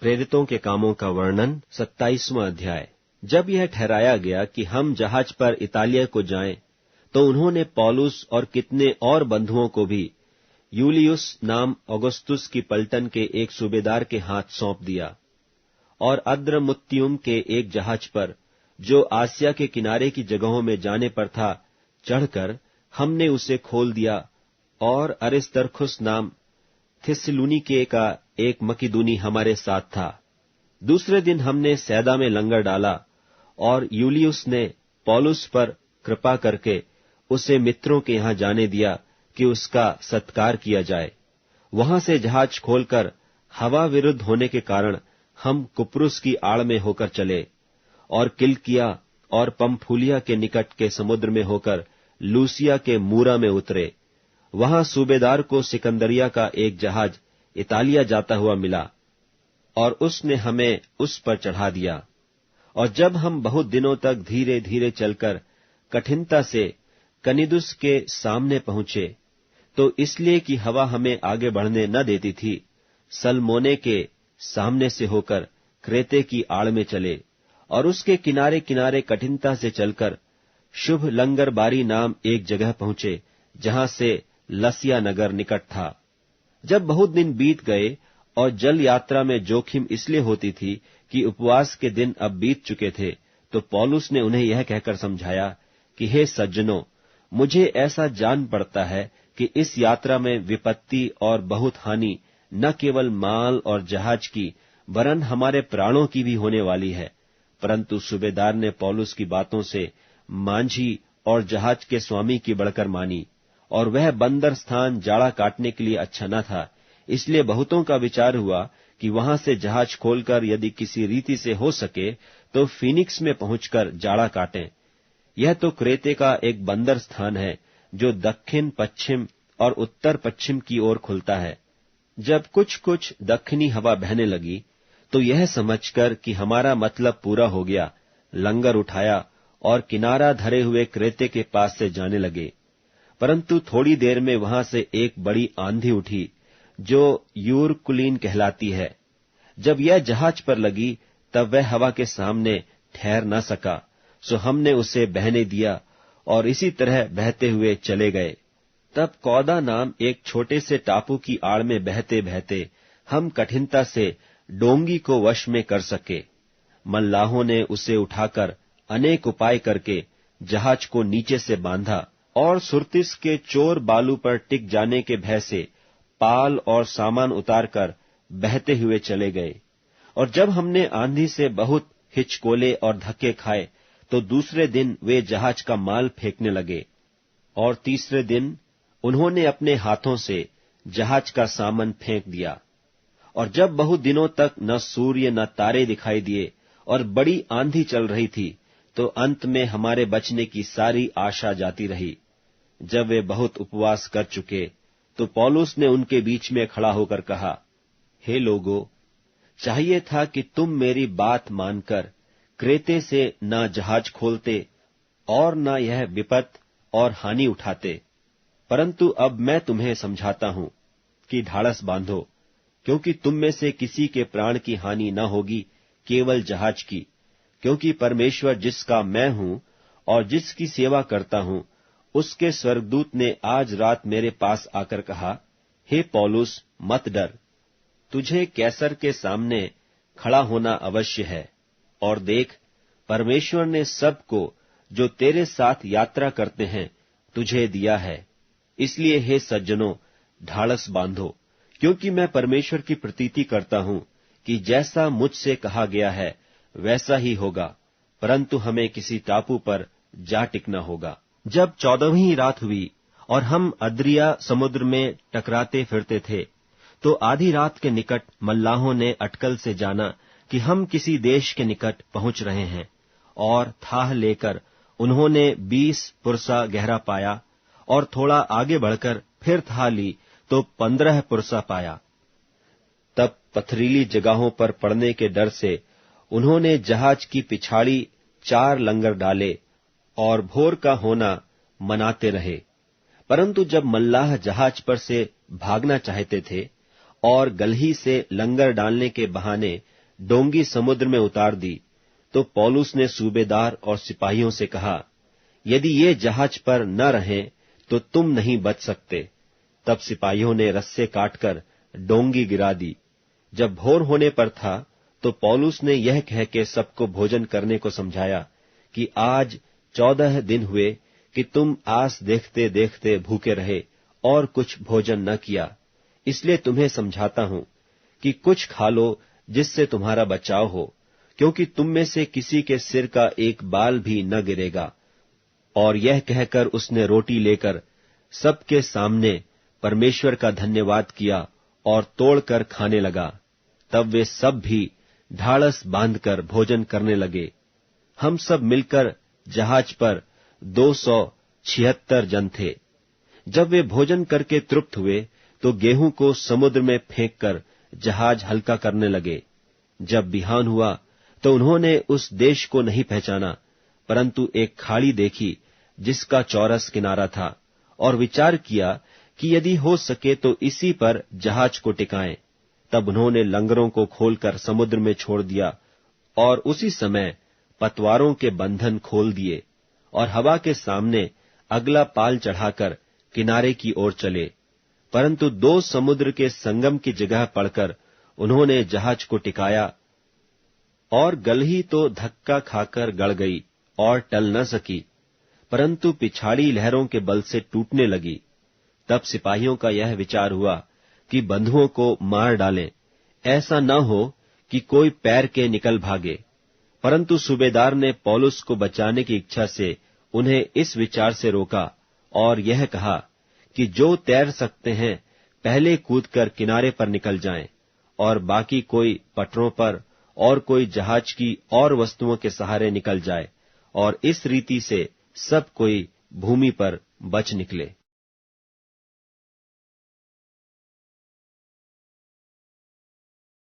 प्रेरितों के कामों का वर्णन 27वां अध्याय। जब यह ठहराया गया कि हम जहाज पर इतालिया को जाएं, तो उन्होंने पौलुस और कितने और बंधुओं को भी यूलियुस नाम औगुस्तुस की पलटन के एक सूबेदार के हाथ सौंप दिया, और अद्रमुत्तियुम के एक जहाज पर, जो आसिया के किनारे की जगहों में जाने पर था, चढ़कर हमने उसे खोल दिया, और अरिस्तर्खुस नाम थिस्सलुनीके का एक मकिदुनी हमारे साथ था। दूसरे दिन हमने सैदा में लंगर डाला, और यूलियुस ने पौलुस पर कृपा करके उसे मित्रों के यहां जाने दिया कि उसका सत्कार किया जाए। वहां से जहाज खोलकर हवा विरुद्ध होने के कारण हम कुप्रुस की आड़ में होकर चले, और किल्किया और पंफूलिया के निकट के समुद्र में होकर लूसिया के मूरा में उतरे। वहां सूबेदार को सिकंदरिया का एक जहाज इतालिया जाता हुआ मिला, और उसने हमें उस पर चढ़ा दिया। और जब हम बहुत दिनों तक धीरे धीरे चलकर कठिनता से कनिदुस के सामने पहुंचे, तो इसलिए कि हवा हमें आगे बढ़ने न देती थी, सलमोने के सामने से होकर क्रेते की आड़ में चले, और उसके किनारे किनारे कठिनता से चलकर शुभ लंगरबारी नाम एक जगह पहुंचे, जहां से लसिया नगर निकट था। जब बहुत दिन बीत गए और जल यात्रा में जोखिम इसलिए होती थी कि उपवास के दिन अब बीत चुके थे, तो पौलुस ने उन्हें यह कहकर समझाया कि हे सज्जनों, मुझे ऐसा जान पड़ता है कि इस यात्रा में विपत्ति और बहुत हानि न केवल माल और जहाज की, वरन हमारे प्राणों की भी होने वाली है। परंतु सूबेदार ने पौलुस की बातों से मांझी और जहाज के स्वामी की बढ़कर मानी, और वह बंदर स्थान जाड़ा काटने के लिए अच्छा न था। इसलिए बहुतों का विचार हुआ कि वहां से जहाज खोलकर यदि किसी रीति से हो सके तो फीनिक्स में पहुंचकर जाड़ा काटें। यह तो क्रेते का एक बंदर स्थान है, जो दक्षिण पश्चिम और उत्तर पश्चिम की ओर खुलता है। जब कुछ कुछ दक्षिणी हवा बहने लगी, तो यह समझकर कि हमारा मतलब पूरा हो गया, लंगर उठाया और किनारा धरे हुए क्रेते के पास से जाने लगे। परंतु थोड़ी देर में वहां से एक बड़ी आंधी उठी, जो यूरकुलीन कहलाती है। जब यह जहाज पर लगी, तब वह हवा के सामने ठहर न सका, सो हमने उसे बहने दिया, और इसी तरह बहते हुए चले गए। तब कौदा नाम एक छोटे से टापू की आड़ में बहते बहते हम कठिनता से डोंगी को वश में कर सके। मल्लाहों ने उसे उठाकर अनेक उपाय करके जहाज को नीचे से बांधा, और सुरतिस के चोर बालू पर टिक जाने के भय से पाल और सामान उतारकर बहते हुए चले गए। और जब हमने आंधी से बहुत हिचकोले और धक्के खाए, तो दूसरे दिन वे जहाज का माल फेंकने लगे, और तीसरे दिन उन्होंने अपने हाथों से जहाज का सामान फेंक दिया। और जब बहुत दिनों तक न सूर्य न तारे दिखाई दिए और बड़ी आंधी चल रही थी, तो अंत में हमारे बचने की सारी आशा जाती रही। जब वे बहुत उपवास कर चुके, तो पौलुस ने उनके बीच में खड़ा होकर कहा, हे लोगों, चाहिए था कि तुम मेरी बात मानकर क्रेते से न जहाज खोलते और न यह विपत और हानि उठाते। परंतु अब मैं तुम्हें समझाता हूं कि ढाढ़स बांधो, क्योंकि तुम में से किसी के प्राण की हानि न होगी, केवल जहाज की। क्योंकि परमेश्वर जिसका मैं हूं और जिसकी सेवा करता हूं, उसके स्वर्गदूत ने आज रात मेरे पास आकर कहा, हे पौलुस, मत डर, तुझे कैसर के सामने खड़ा होना अवश्य है। और देख, परमेश्वर ने सबको जो तेरे साथ यात्रा करते हैं तुझे दिया है। इसलिए हे सज्जनों, ढाढ़स बांधो, क्योंकि मैं परमेश्वर की प्रतीति करता हूं कि जैसा मुझसे कहा गया है वैसा ही होगा, परंतु हमें किसी टापू पर जा टिकना होगा। जब 14वीं रात हुई और हम अद्रिया समुद्र में टकराते फिरते थे, तो आधी रात के निकट मल्लाहों ने अटकल से जाना कि हम किसी देश के निकट पहुंच रहे हैं, और थाह लेकर उन्होंने 20 पुरसा गहरा पाया, और थोड़ा आगे बढ़कर फिर थाह ली तो 15 पुरसा पाया। तब पथरीली जगहों पर पड़ने के डर से उन्होंने जहाज की पिछाड़ी 4 लंगर डाले और भोर का होना मनाते रहे। परंतु जब मल्लाह जहाज पर से भागना चाहते थे और गलही से लंगर डालने के बहाने डोंगी समुद्र में उतार दी, तो पौलुस ने सूबेदार और सिपाहियों से कहा, यदि ये जहाज पर न रहें तो तुम नहीं बच सकते। तब सिपाहियों ने रस्से काटकर डोंगी गिरा दी। जब भोर होने पर था तो पौलुस ने यह कह के सबको भोजन करने को समझाया कि आज 14 दिन हुए कि तुम आस देखते देखते भूखे रहे और कुछ भोजन न किया। इसलिए तुम्हें समझाता हूं कि कुछ खा लो जिससे तुम्हारा बचाव हो, क्योंकि तुम में से किसी के सिर का एक बाल भी न गिरेगा। और यह कहकर उसने रोटी लेकर सबके सामने परमेश्वर का धन्यवाद किया और तोड़कर खाने लगा। तब वे सब भी ढाढ़स बांधकर भोजन करने लगे। हम सब मिलकर जहाज पर 276 जन थे। जब वे भोजन करके तृप्त हुए तो गेहूं को समुद्र में फेंककर जहाज हल्का करने लगे। जब बिहान हुआ तो उन्होंने उस देश को नहीं पहचाना, परंतु एक खाड़ी देखी जिसका चौरस किनारा था, और विचार किया कि यदि हो सके तो इसी पर जहाज को टिकाएं। तब उन्होंने लंगरों को खोलकर समुद्र में छोड़ दिया और उसी समय पतवारों के बंधन खोल दिए और हवा के सामने अगला पाल चढ़ाकर किनारे की ओर चले। परंतु 2 समुद्र के संगम की जगह पड़कर उन्होंने जहाज को टिकाया, और गलही तो धक्का खाकर गड़ गई और टल न सकी, परंतु पिछाड़ी लहरों के बल से टूटने लगी। तब सिपाहियों का यह विचार हुआ कि बंधुओं को मार डालें, ऐसा न हो कि कोई पैर के निकल भागे। परंतु सूबेदार ने पौलुस को बचाने की इच्छा से उन्हें इस विचार से रोका और यह कहा कि जो तैर सकते हैं पहले कूदकर किनारे पर निकल जाएं, और बाकी कोई पटरों पर और कोई जहाज की और वस्तुओं के सहारे निकल जाए, और इस रीति से सब कोई भूमि पर बच निकले।